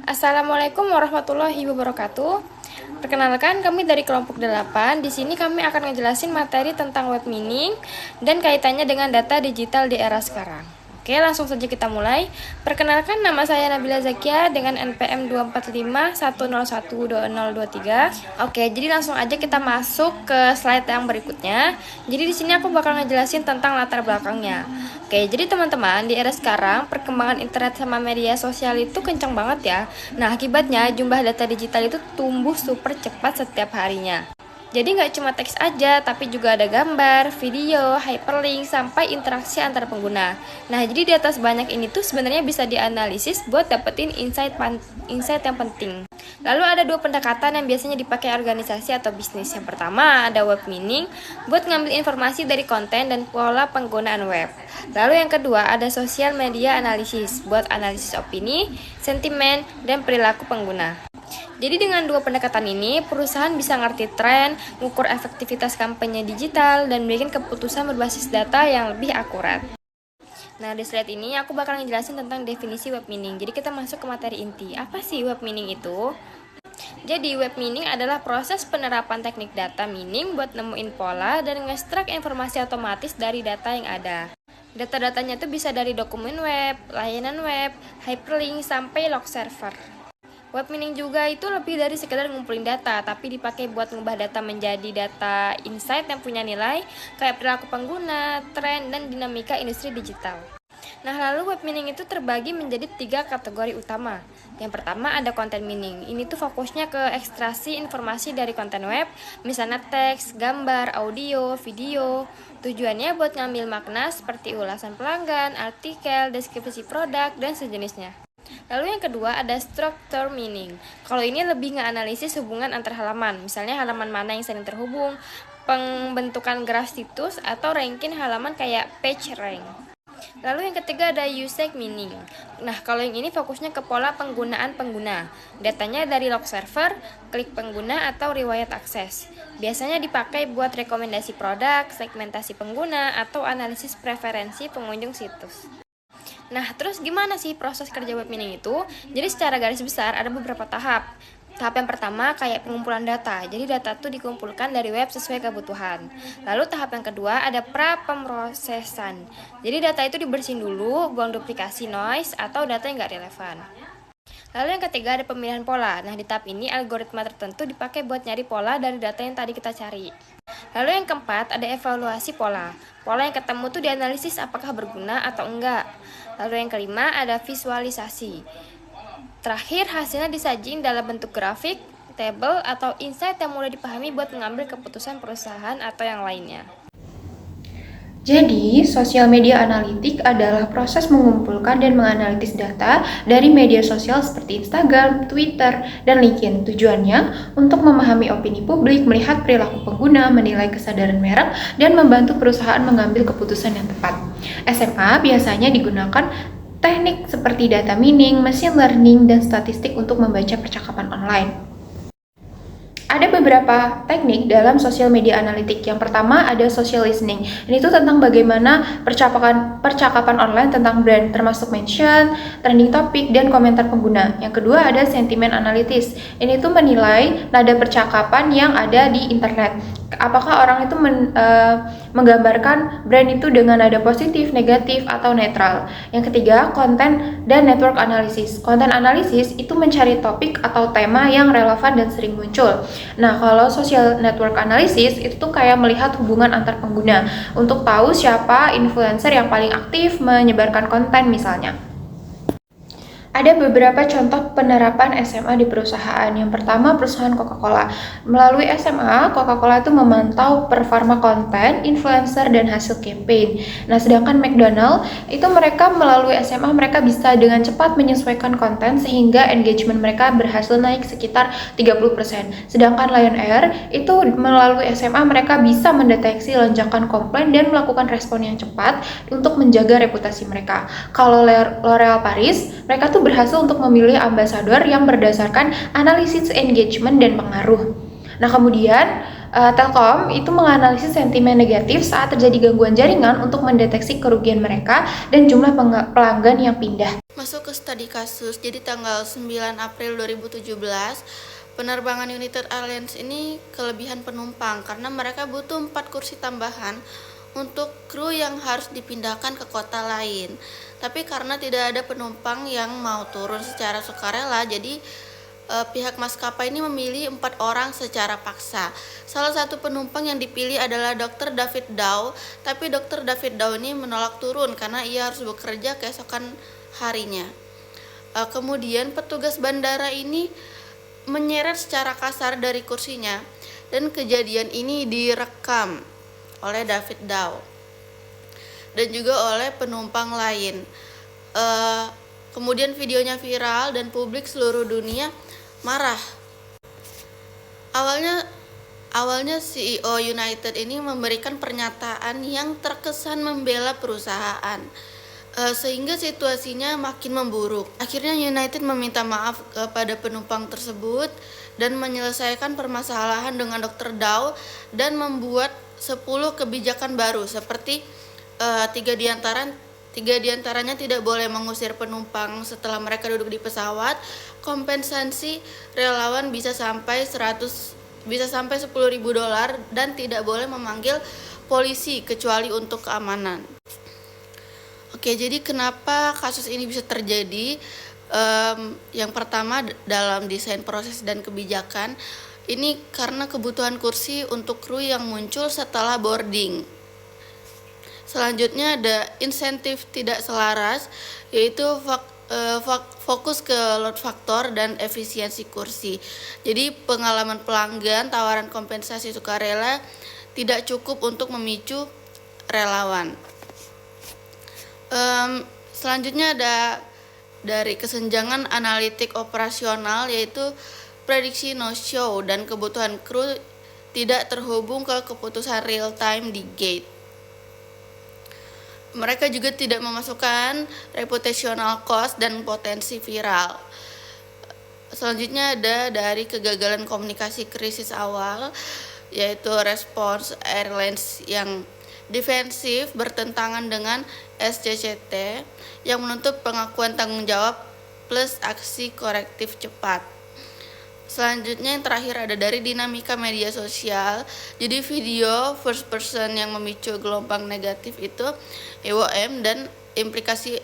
Assalamualaikum warahmatullahi wabarakatuh. Perkenalkan, kami dari kelompok 8. Di sini kami akan ngejelasin materi tentang web mining dan kaitannya dengan data digital di era sekarang. Oke, langsung saja kita mulai. Perkenalkan, nama saya Nabila Zakia dengan NPM 24510120023. Oke, jadi langsung aja kita masuk ke slide yang berikutnya. Jadi di sini aku bakal ngejelasin tentang latar belakangnya. Oke, jadi teman-teman, di era sekarang perkembangan internet sama media sosial itu kencang banget ya. Nah, akibatnya jumlah data digital itu tumbuh super cepat setiap harinya. Jadi nggak cuma teks aja, tapi juga ada gambar, video, hyperlink, sampai interaksi antar pengguna. Nah, jadi data sebanyak ini tuh sebenarnya bisa dianalisis buat dapetin insight yang penting. Lalu ada dua pendekatan yang biasanya dipakai organisasi atau bisnis. Yang pertama ada web mining buat ngambil informasi dari konten dan pola penggunaan web. Lalu yang kedua ada sosial media analisis buat analisis opini, sentimen, dan perilaku pengguna. Jadi dengan dua pendekatan ini, perusahaan bisa ngerti tren, mengukur efektivitas kampanye digital, dan bikin keputusan berbasis data yang lebih akurat. Nah, di slide ini aku bakal ngejelasin tentang definisi web mining. Jadi kita masuk ke materi inti. Apa sih web mining itu? Jadi web mining adalah proses penerapan teknik data mining buat nemuin pola dan ngestrak informasi otomatis dari data yang ada. Data-datanya itu bisa dari dokumen web, layanan web, hyperlink, sampai log server. Web mining juga itu lebih dari sekedar ngumpulin data, tapi dipakai buat ngubah data menjadi data insight yang punya nilai, kayak perilaku pengguna, tren, dan dinamika industri digital. Nah, lalu web mining itu terbagi menjadi 3 kategori utama. Yang pertama ada konten mining. Ini tuh fokusnya ke ekstraksi informasi dari konten web, misalnya teks, gambar, audio, video. Tujuannya buat ngambil makna seperti ulasan pelanggan, artikel, deskripsi produk, dan sejenisnya. Lalu yang kedua ada structure mining. Kalau ini lebih ngeanalisis hubungan antar halaman, misalnya halaman mana yang sering terhubung, pembentukan graf situs, atau ranking halaman kayak page rank. Lalu yang ketiga ada usage mining. Nah, kalau yang ini fokusnya ke pola penggunaan pengguna. Datanya dari log server, klik pengguna, atau riwayat akses. Biasanya dipakai buat rekomendasi produk, segmentasi pengguna, atau analisis preferensi pengunjung situs. Nah, terus gimana sih proses kerja web mining itu? Jadi secara garis besar ada beberapa tahap. Tahap yang pertama kayak pengumpulan data. Jadi data itu dikumpulkan dari web sesuai kebutuhan. Lalu tahap yang kedua ada pra-pemrosesan. Jadi data itu dibersihin dulu, buang duplikasi noise atau data yang nggak relevan. Lalu yang ketiga ada pemilihan pola. Nah, di tahap ini algoritma tertentu dipakai buat nyari pola dari data yang tadi kita cari. Lalu yang keempat ada evaluasi pola. Pola yang ketemu tuh dianalisis apakah berguna atau enggak. Lalu yang kelima ada visualisasi. Terakhir hasilnya disajiin dalam bentuk grafik, tabel, atau insight yang mudah dipahami buat mengambil keputusan perusahaan atau yang lainnya. Jadi, sosial media analitik adalah proses mengumpulkan dan menganalisis data dari media sosial seperti Instagram, Twitter, dan LinkedIn. Tujuannya untuk memahami opini publik, melihat perilaku pengguna, menilai kesadaran merek, dan membantu perusahaan mengambil keputusan yang tepat. SMA biasanya digunakan teknik seperti data mining, machine learning, dan statistik untuk membaca percakapan online. Ada beberapa teknik dalam social media analitik. Yang pertama ada social listening. Ini tuh tentang bagaimana percakapan online tentang brand, termasuk mention, trending topic, dan komentar pengguna. Yang kedua ada sentiment analysis. Ini tuh menilai nada percakapan yang ada di internet. Apakah orang itu menggambarkan brand itu dengan nada positif, negatif, atau netral. Yang ketiga, konten dan network analysis. Konten analisis itu mencari topik atau tema yang relevan dan sering muncul. Nah, kalau social network analysis itu tuh kayak melihat hubungan antar pengguna untuk tahu siapa influencer yang paling aktif menyebarkan konten misalnya. Ada beberapa contoh penerapan SMA di perusahaan. Yang pertama, perusahaan Coca-Cola. Melalui SMA, Coca-Cola itu memantau performa konten, influencer, dan hasil campaign. Nah, sedangkan McDonald itu mereka melalui SMA mereka bisa dengan cepat menyesuaikan konten sehingga engagement mereka berhasil naik sekitar 30%. Sedangkan Lion Air itu melalui SMA mereka bisa mendeteksi lonjakan komplain dan melakukan respon yang cepat untuk menjaga reputasi mereka. Kalau L'Oreal Paris, mereka tuh berhasil untuk memilih ambasador yang berdasarkan analisis engagement dan pengaruh. Nah, kemudian Telkom itu menganalisis sentimen negatif saat terjadi gangguan jaringan untuk mendeteksi kerugian mereka dan jumlah pelanggan yang pindah. Masuk ke studi kasus, jadi tanggal 9 April 2017, penerbangan United Airlines ini kelebihan penumpang karena mereka butuh 4 kursi tambahan untuk kru yang harus dipindahkan ke kota lain. Tapi karena tidak ada penumpang yang mau turun secara sukarela, jadi pihak maskapai ini memilih 4 orang secara paksa. Salah satu penumpang yang dipilih adalah Dr. David Dow, tapi Dr. David Dow ini menolak turun karena ia harus bekerja keesokan harinya. Kemudian petugas bandara ini menyeret secara kasar dari kursinya, dan kejadian ini direkam oleh David Dow dan juga oleh penumpang lain. Kemudian videonya viral dan publik seluruh dunia marah. Awalnya CEO United ini memberikan pernyataan yang terkesan membela perusahaan, sehingga situasinya makin memburuk. Akhirnya United meminta maaf kepada penumpang tersebut dan menyelesaikan permasalahan dengan Dr. Dow dan membuat 10 kebijakan baru, seperti tiga diantaranya tidak boleh mengusir penumpang setelah mereka duduk di pesawat. Kompensasi relawan bisa sampai $10.000 dan tidak boleh memanggil polisi kecuali untuk keamanan. Oke, jadi kenapa kasus ini bisa terjadi? Yang pertama, dalam desain proses dan kebijakan ini karena kebutuhan kursi untuk kru yang muncul setelah boarding. Selanjutnya ada insentif tidak selaras, yaitu fokus ke load factor dan efisiensi kursi. Jadi pengalaman pelanggan, tawaran kompensasi sukarela tidak cukup untuk memicu relawan. Selanjutnya ada dari kesenjangan analitik operasional, yaitu prediksi no show dan kebutuhan kru tidak terhubung ke keputusan real time di gate. Mereka juga tidak memasukkan reputational cost dan potensi viral. Selanjutnya ada dari kegagalan komunikasi krisis awal, yaitu respons airlines yang defensif bertentangan dengan SCCT yang menuntut pengakuan tanggung jawab plus aksi korektif cepat. Selanjutnya yang terakhir ada dari dinamika media sosial. Jadi video first person yang memicu gelombang negatif itu EOM dan implikasi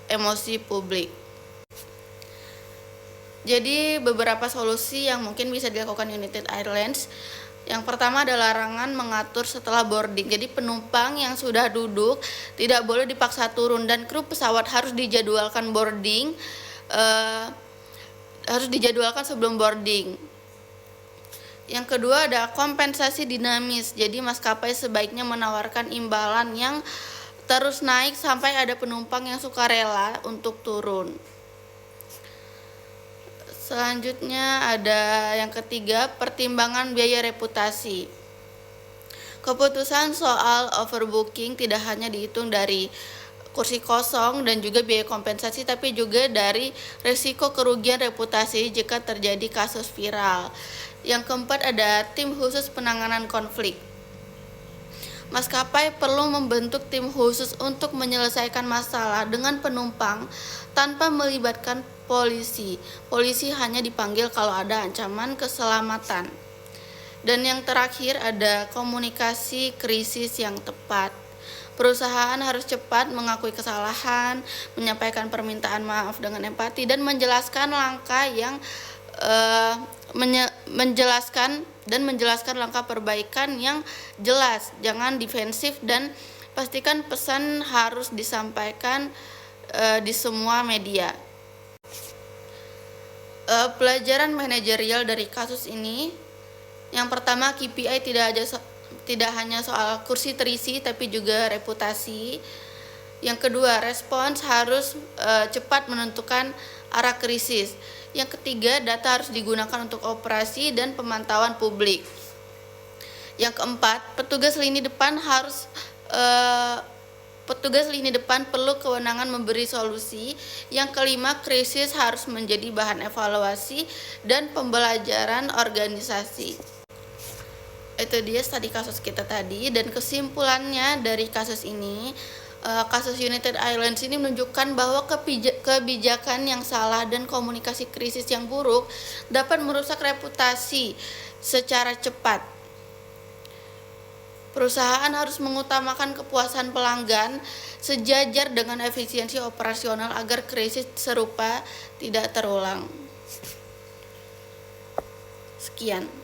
emosi publik. Jadi beberapa solusi yang mungkin bisa dilakukan United Airlines. Yang pertama adalah larangan mengatur setelah boarding. Jadi penumpang yang sudah duduk tidak boleh dipaksa turun dan kru pesawat harus dijadwalkan boarding. Harus dijadwalkan sebelum boarding. Yang kedua ada kompensasi dinamis. Jadi maskapai sebaiknya menawarkan imbalan yang terus naik sampai ada penumpang yang sukarela untuk turun. Selanjutnya ada yang ketiga, pertimbangan biaya reputasi. Keputusan soal overbooking tidak hanya dihitung dari kursi kosong dan juga biaya kompensasi, tapi juga dari risiko kerugian reputasi jika terjadi kasus viral. Yang keempat ada tim khusus penanganan konflik. Maskapai perlu membentuk tim khusus untuk menyelesaikan masalah dengan penumpang tanpa melibatkan polisi. Polisi hanya dipanggil kalau ada ancaman keselamatan. Dan yang terakhir ada komunikasi krisis yang tepat. Perusahaan harus cepat mengakui kesalahan, menyampaikan permintaan maaf dengan empati, dan menjelaskan langkah yang menjelaskan langkah perbaikan yang jelas. Jangan defensif dan pastikan pesan harus disampaikan di semua media. Pelajaran manajerial dari kasus ini, yang pertama, KPI tidak hanya soal kursi terisi tapi juga reputasi. Yang kedua, respons harus cepat menentukan arah krisis. Yang ketiga, data harus digunakan untuk operasi dan pemantauan publik. Yang keempat, petugas lini depan perlu kewenangan memberi solusi. Yang kelima, krisis harus menjadi bahan evaluasi dan pembelajaran organisasi. Itu dia studi kasus kita tadi, dan kesimpulannya dari kasus ini, Kasus United Airlines ini menunjukkan bahwa kebijakan yang salah dan komunikasi krisis yang buruk dapat merusak reputasi secara cepat. Perusahaan harus mengutamakan kepuasan pelanggan sejajar dengan efisiensi operasional agar krisis serupa tidak terulang. Sekian.